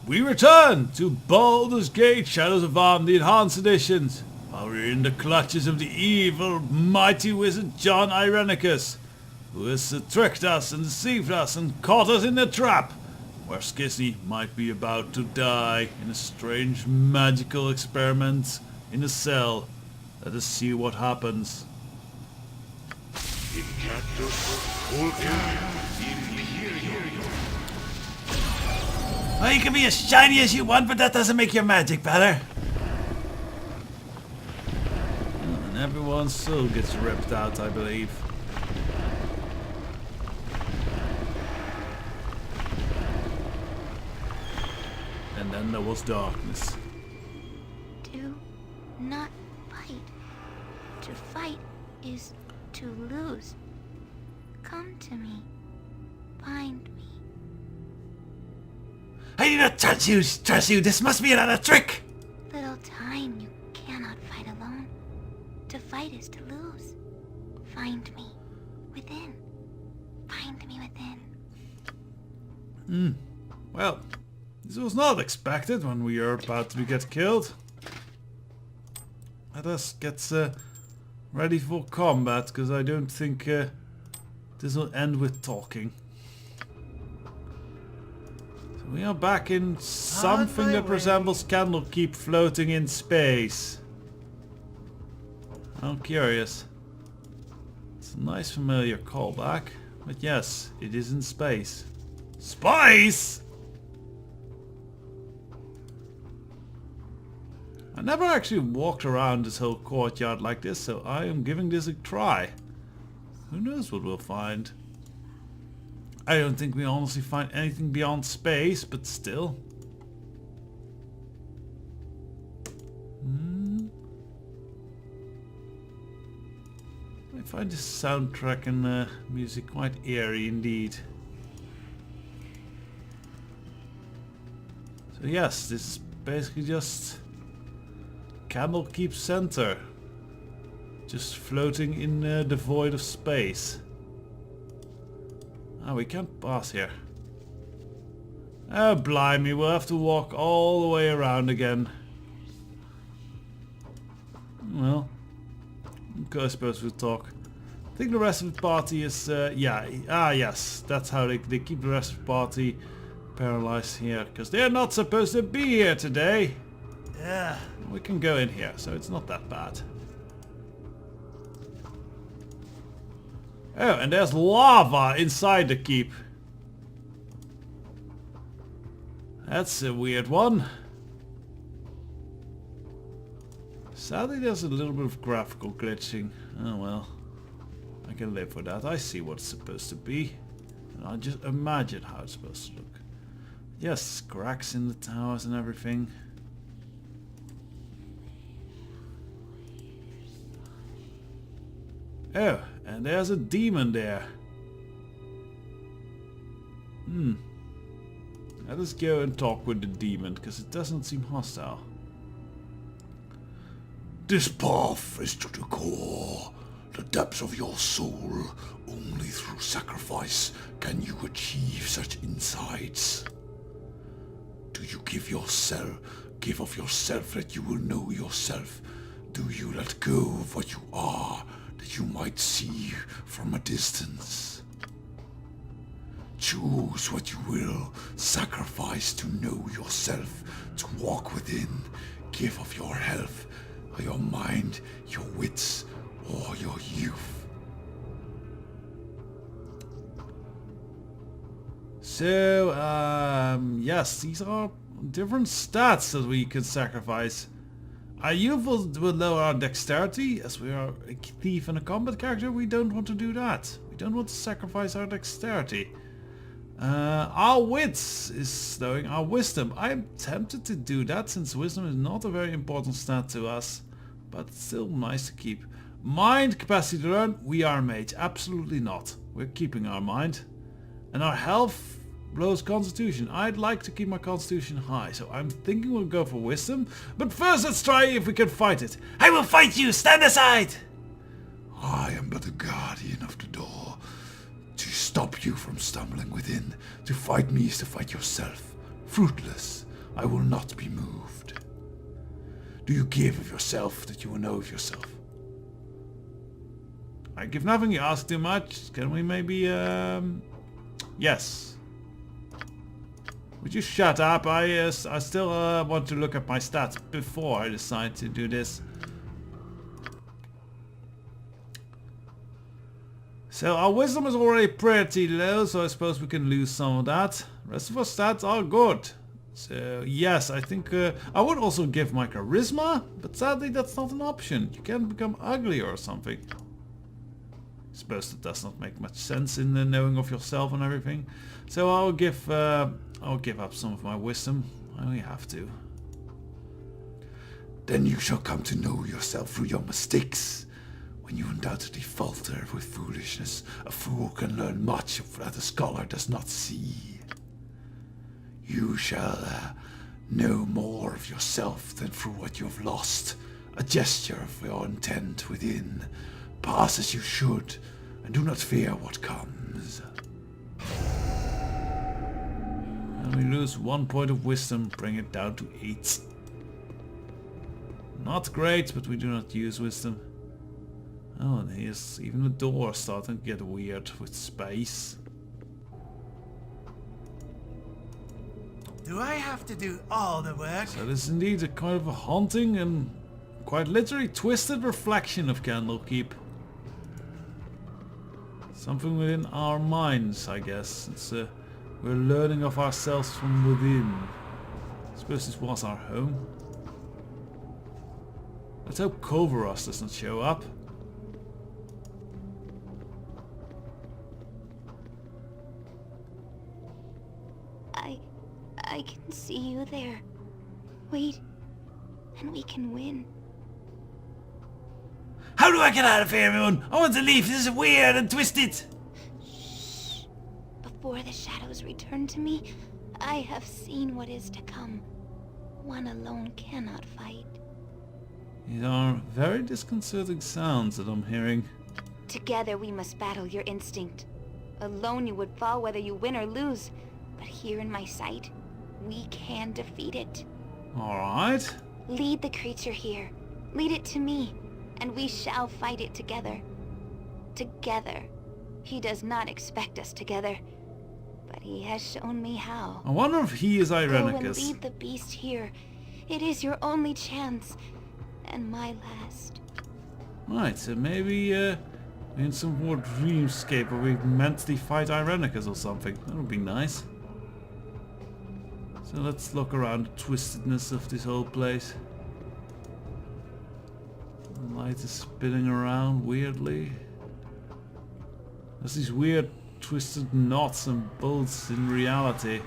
We return to Baldur's Gate Shadows of Arm, the Enhanced Editions, while we're in the clutches of the evil, mighty wizard John Irenicus, who has tricked us and deceived us and caught us in a trap, where Skizzy might be about to die in a strange magical experiment in a cell. Let us see what happens. Well, you can be as shiny as you want, but that doesn't make your magic better. And everyone's soul gets ripped out, I believe. And then there was darkness. Do not fight. To fight is to lose. Come to me. Find me. I do not trust you. This must be another trick. Little time, you cannot fight alone. To fight is to lose. Find me within. Find me within. Well, this was not expected when we are about to get killed. Let us get ready for combat, because I don't think this will end with talking. So we are back in something that resembles Candlekeep floating in space. I'm curious. It's a nice familiar callback, but yes, it is in space. Space! I never actually walked around this whole courtyard like this, so I am giving this a try. Who knows what we'll find. I don't think we honestly find anything beyond space, but still. I find this soundtrack and music quite eerie indeed. So yes, this is basically just Candlekeep Center, just floating in the void of space. Ah, we can't pass here. Oh blimey, we'll have to walk all the way around again. Well, okay, I suppose we'll talk. I think the rest of the party is, yes, that's how they keep the rest of the party paralyzed here, because they're not supposed to be here today. Yeah, we can go in here, so it's not that bad. Oh, and there's lava inside the keep. That's a weird one. Sadly, there's a little bit of graphical glitching. Oh well, I can live with that. I see what it's supposed to be, and I just imagine how it's supposed to look. Yes, cracks in the towers and everything. Oh, and there's a demon there. Let us go and talk with the demon, because it doesn't seem hostile. This path is to the core, the depths of your soul. Only through sacrifice can you achieve such insights. Do you give of yourself that you will know yourself? Do you let go of what you are, that you might see from a distance? Choose what you will, sacrifice to know yourself, to walk within, give of your health, or your mind, your wits, or your youth. So, yes, these are different stats that we can sacrifice. Our youth will lower our dexterity. As we are a thief and a combat character, we don't want to do that. We don't want to sacrifice our dexterity. Our wits is slowing our wisdom. I'm tempted to do that, since wisdom is not a very important stat to us, but still nice to keep. Mind capacity to learn, we are mage. Absolutely not. We're keeping our mind. And our health blows constitution. I'd like to keep my constitution high, so I'm thinking we'll go for wisdom. But first let's try if we can fight it. I will fight you. Stand aside. I am but a guardian of the door. To stop you from stumbling within. To fight me is to fight yourself. Fruitless. I will not be moved. Do you give of yourself that you will know of yourself? I give nothing, you ask too much. Can we maybe, yes. Would you shut up? I still want to look at my stats before I decide to do this. So our wisdom is already pretty low, so I suppose we can lose some of that. Rest of our stats are good. So yes, I think I would also give my charisma, but sadly that's not an option. You can become ugly or something. I suppose that does not make much sense in the knowing of yourself and everything. So I'll give up some of my wisdom. I only have to. Then you shall come to know yourself through your mistakes. When you undoubtedly falter with foolishness, a fool can learn much of that a scholar does not see. You shall know more of yourself than through what you have lost. A gesture of your intent within. Pass as you should, and do not fear what comes. And we lose 1 point of wisdom, bring it down to 8. Not great, but we do not use wisdom. Oh, and here's even the door starting to get weird with space. Do I have to do all the work? So this is indeed a kind of a haunting and quite literally twisted reflection of Candlekeep. Something within our minds, I guess. It's we're learning of ourselves from within. I suppose this was our home. Let's hope Kovaros doesn't show up. I can see you there. Wait, and we can win. How do I get out of here, everyone? I want to leave. This is weird and twisted. Shh. Before the shadows return to me, I have seen what is to come. One alone cannot fight. These are very disconcerting sounds that I'm hearing. Together we must battle your instinct. Alone you would fall whether you win or lose. But here in my sight, we can defeat it. Alright. Lead the creature here. Lead it to me, and we shall fight it together. Together. He does not expect us together, but he has shown me how. I wonder if he is Go and Irenicus. lead the beast here. It is your only chance, and my last. Right, so maybe in some more dreamscape where we mentally fight Irenicus or something. That would be nice. So let's look around the twistedness of this whole place. The light is spinning around weirdly. There's these weird twisted knots and bolts in reality.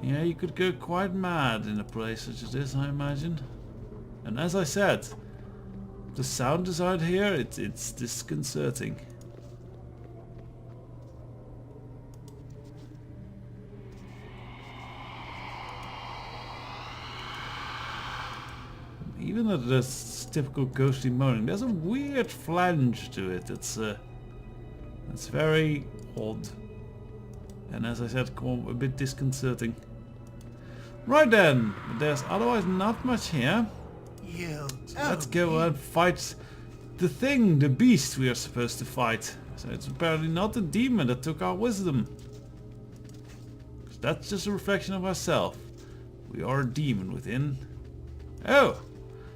Yeah, you could go quite mad in a place such as this, I imagine. And as I said, the sound design here, it's disconcerting. Even though there's typical ghostly moaning, there's a weird flange to it. It's very odd. And as I said, a bit disconcerting. Right then, there's otherwise not much here. You. So let's go and fight the thing, the beast we are supposed to fight. So it's apparently not the demon that took our wisdom. 'Cause that's just a reflection of ourselves. We are a demon within. Oh!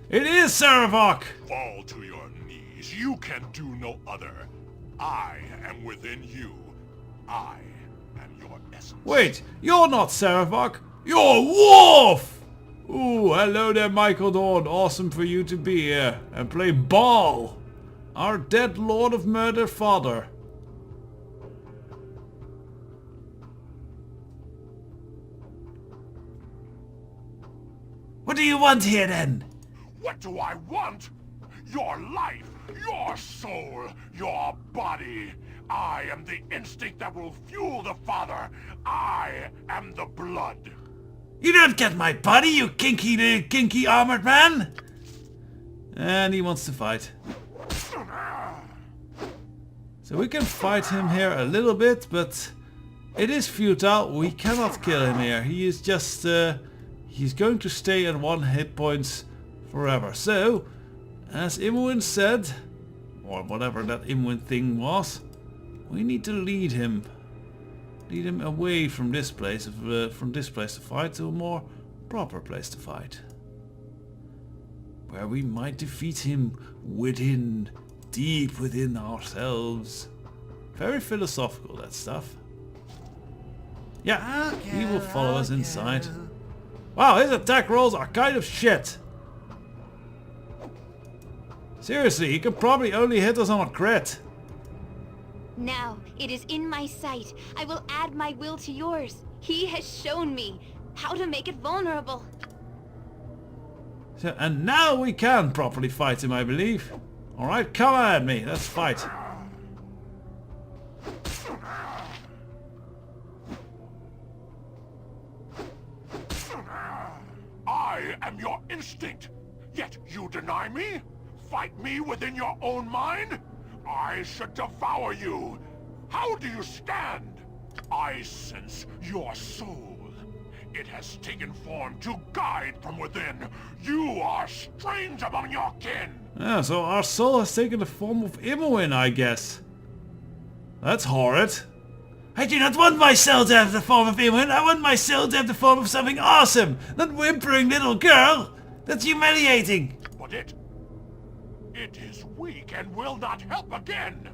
It is Saravok! Fall to your knees. You can do no other. I am within you. I am your essence. Wait, you're not Saravok! You're Wolf! Ooh, hello there, Michael Dawn. Awesome for you to be here and play ball. Our dead Lord of Murder father. What do you want here then? What do I want? Your life, your soul, your body. I am the instinct that will fuel the Father. I am the blood. You don't get my body, you kinky armored man! And he wants to fight. So we can fight him here a little bit, but It is futile. We cannot kill him here. He is just... he's going to stay at 1 hit points forever. So, as Imoen said, or whatever that Imoen thing was, we need to lead him. Lead him away from this place to fight to a more proper place to fight. Where we might defeat him within, deep within ourselves. Very philosophical, that stuff. Yeah, he will follow us inside. Wow, his attack rolls are kind of shit. Seriously, he can probably only hit us on a crit. Now, it is in my sight. I will add my will to yours. He has shown me how to make it vulnerable. So, and now we can properly fight him, I believe. Alright, come at me. Let's fight. I am your instinct, yet you deny me? Fight me within your own mind? I should devour you. How do you stand? I sense your soul. It has taken form to guide from within. You are strange among your kin. Yeah, so our soul has taken the form of Imoen, I guess. That's horrid. I do not want my soul to have the form of Imoen. I want my soul to have the form of something awesome. Not whimpering little girl. That's humiliating. But it is weak and will not help again.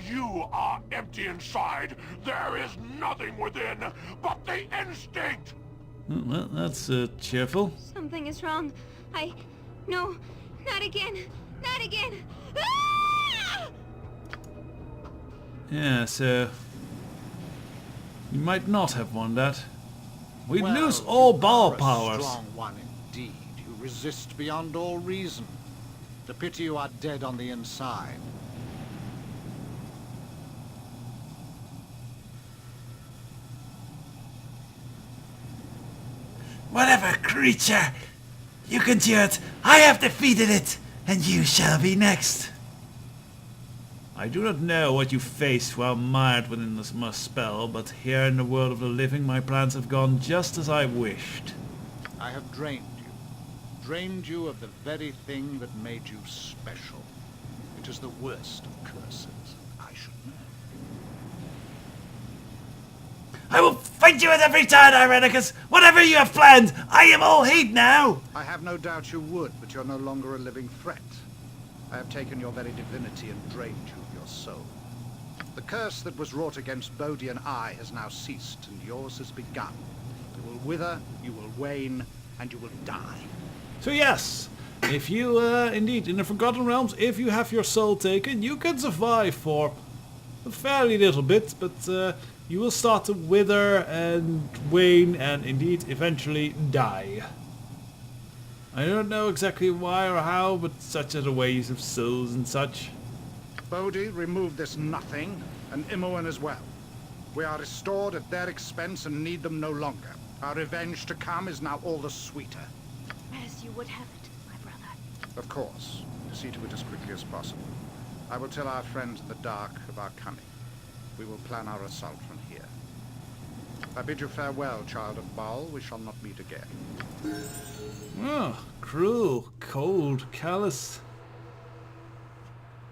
You are empty inside. There is nothing within but the instinct. Well, that's cheerful. Something is wrong. No, not again. Not again. Ah! Yeah, so... you might not have won that. We'd lose all ball powers. Strong one indeed. You resist beyond all reason. The pity you are dead on the inside. Whatever creature you conjured, I have defeated it, and you shall be next. I do not know what you faced while mired within this spell, but here in the world of the living my plans have gone just as I wished. I have drained you. Drained you of the very thing that made you special. It is the worst of curses. I should know. I will fight you at every turn, Irenicus. Whatever you have planned, I am all hate now. I have no doubt you would, but you're no longer a living threat. I have taken your very divinity and drained you of your soul. The curse that was wrought against Bodhi and I has now ceased, and yours has begun. You will wither, you will wane, and you will die. So yes, if you, indeed, in the Forgotten Realms, if you have your soul taken, you can survive for a fairly little bit, but you will start to wither and wane and indeed eventually die. I don't know exactly why or how, but such are the ways of souls and such. Bodhi removed this nothing, and Imoen as well. We are restored at their expense and need them no longer. Our revenge to come is now all the sweeter. As you would have it, my brother. Of course. See to it as quickly as possible. I will tell our friends in the dark of our coming. We will plan our assault from here. I bid you farewell, child of Baal. We shall not meet again. Oh, cruel, cold, callous.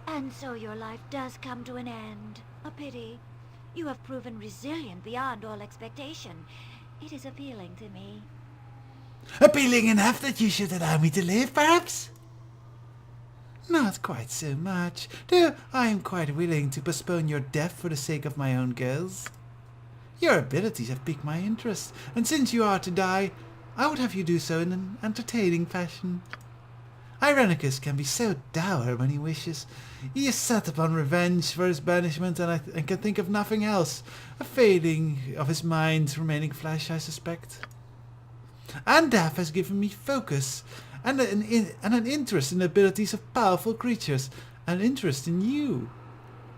And so your life does come to an end. A pity. You have proven resilient beyond all expectation. It is appealing to me. Appealing enough that you should allow me to live, perhaps? Not quite so much, though I am quite willing to postpone your death for the sake of my own girls. Your abilities have piqued my interest, and since you are to die, I would have you do so in an entertaining fashion. Irenicus can be so dour when he wishes. He is set upon revenge for his banishment and can think of nothing else. A failing of his mind's remaining flesh, I suspect. And death has given me focus and an interest in the abilities of powerful creatures, an interest in you.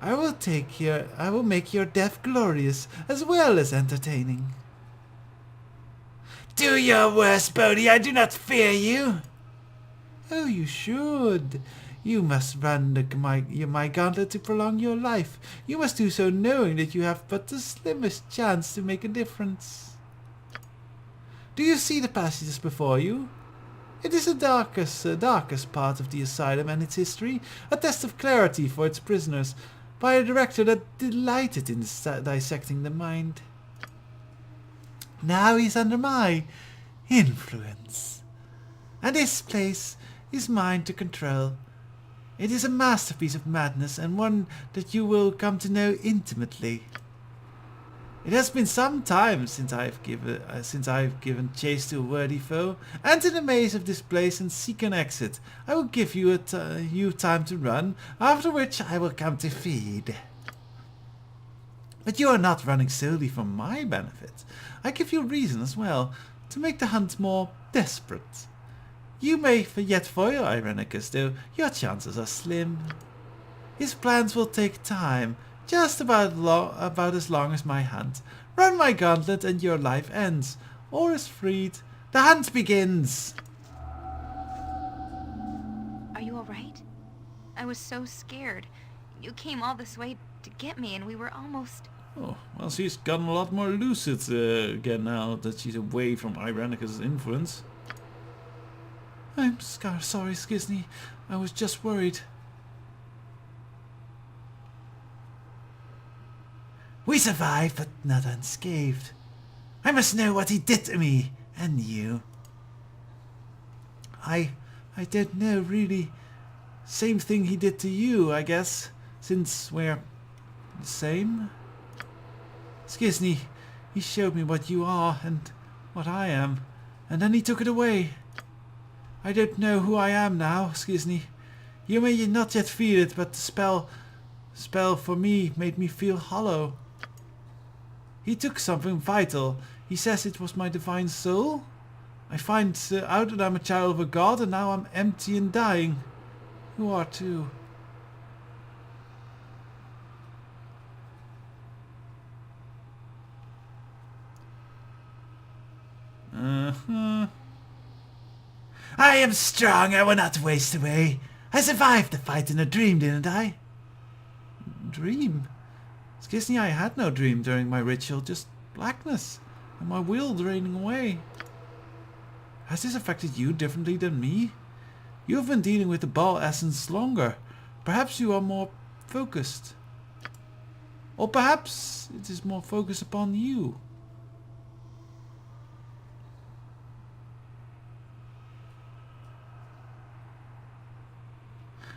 I will make your death glorious as well as entertaining. Do your worst, Bodhi. I do not fear you. Oh, you should. You must run my gauntlet to prolong your life. You must do so knowing that you have but the slimmest chance to make a difference. Do you see the passages before you? It is the darkest part of the asylum and its history, a test of clarity for its prisoners, by a director that delighted in dissecting the mind. Now he's under my influence, and this place is mine to control. It is a masterpiece of madness, and one that you will come to know intimately. It has been some time since I've given chase to a worthy foe. Enter the maze of this place and seek an exit. I will give you time to run, after which I will come to feed. But you are not running solely for my benefit. I give you reason as well, to make the hunt more desperate. You may yet foil Irenicus, though your chances are slim. His plans will take time, just about as long as my hunt. Run my gauntlet and your life ends, or is freed. The hunt begins! Are you alright? I was so scared. You came all this way to get me and we were almost... Oh, well, she's gotten a lot more lucid again now that she's away from Irenicus' influence. I'm sorry, Skizny. I was just worried. We survived, but not unscathed. I must know what he did to me, and you. I don't know, really. Same thing he did to you, I guess, since we're the same. Skizny, he showed me what you are and what I am, and then he took it away. I don't know who I am now, Skizny. You may not yet feel it, but the spell for me made me feel hollow. He took something vital. He says it was my divine soul. I find out that I'm a child of a god, and now I'm empty and dying. You are too. I am strong, I will not waste away. I survived the fight in a dream, didn't I? Dream? Skizny, I had no dream during my ritual, just blackness, and my will draining away. Has this affected you differently than me? You have been dealing with the Baal essence longer. Perhaps you are more focused. Or perhaps it is more focused upon you.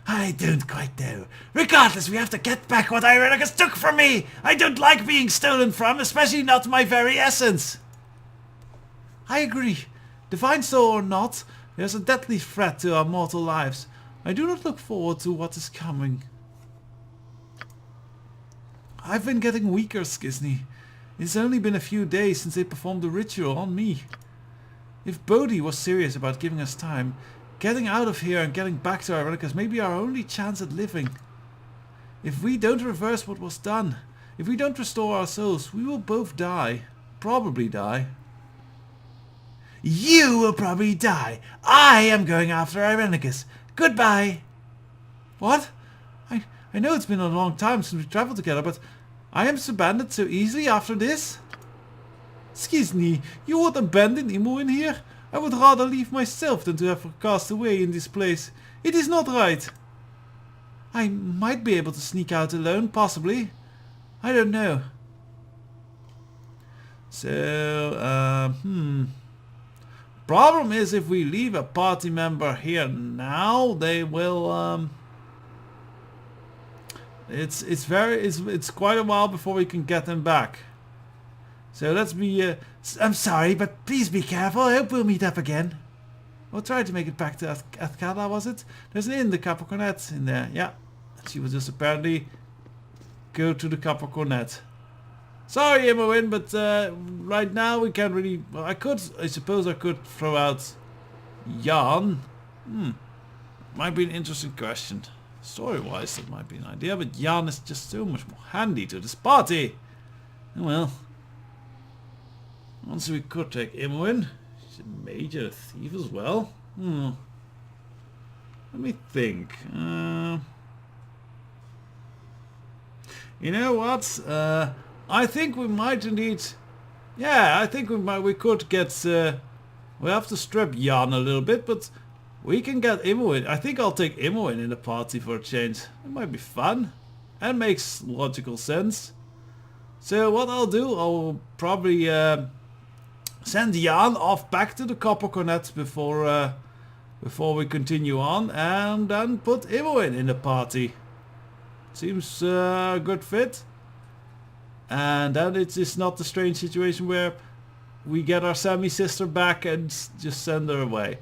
I don't quite know. Regardless, we have to get back what Irenicus took from me! I don't like being stolen from, especially not my very essence! I agree. Divine soul or not, there's a deadly threat to our mortal lives. I do not look forward to what is coming. I've been getting weaker, Skizny. It's only been a few days since they performed the ritual on me. If Bodhi was serious about giving us time, getting out of here and getting back to Irenicus may be our only chance at living. If we don't reverse what was done, if we don't restore our souls, we will both die. Probably die. You will probably die. I am going after Irenicus. Goodbye. What? I know it's been a long time since we traveled together, but I am abandoned so easily after this? Skizny, you would abandon Imoen here? I would rather leave myself than to have her cast away in this place. It is not right. I might be able to sneak out alone, possibly. I don't know. So, problem is, if we leave a party member here now, they will, it's quite a while before we can get them back. So let's be, I'm sorry, but please be careful. I hope we'll meet up again. We'll try to make it back to Athkala, was it? There's an inn, the Copper Cornet, in there. Yeah. She will just apparently go to the Copper Cornet. Sorry, Imoen, but right now we can't really... Well, I suppose I could throw out Jan. Might be an interesting question. Story-wise, that might be an idea, but Jan is just so much more handy to this party. Well... Also, we could take Imoen. She's a major thief as well. Let me think. You know what? I think we might indeed... Yeah, I think we could get... we have to strip Jan a little bit, but we can get Imoen. I think I'll take Imoen in the party for a change. It might be fun. And makes logical sense. So what I'll do, I'll probably send Jan off back to the Copper Cornet before we continue on, and then put Imoen in the party. Seems a good fit. And then it is not the strange situation where we get our semi-sister back and just send her away.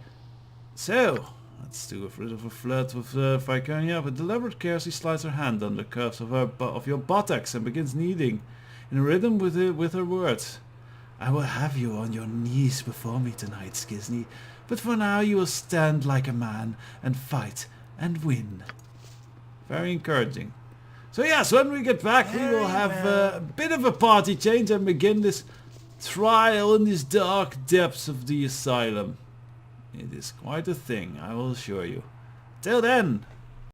So, let's do a bit of a flirt with Viconia. With deliberate care she slides her hand on the curves of your buttocks and begins kneading in rhythm with her words. I will have you on your knees before me tonight, Skizny, but for now you will stand like a man and fight and win. Very encouraging. So yes, when we get back we will have a bit of a party change and begin this trial in these dark depths of the asylum. It is quite a thing, I will assure you. Till then,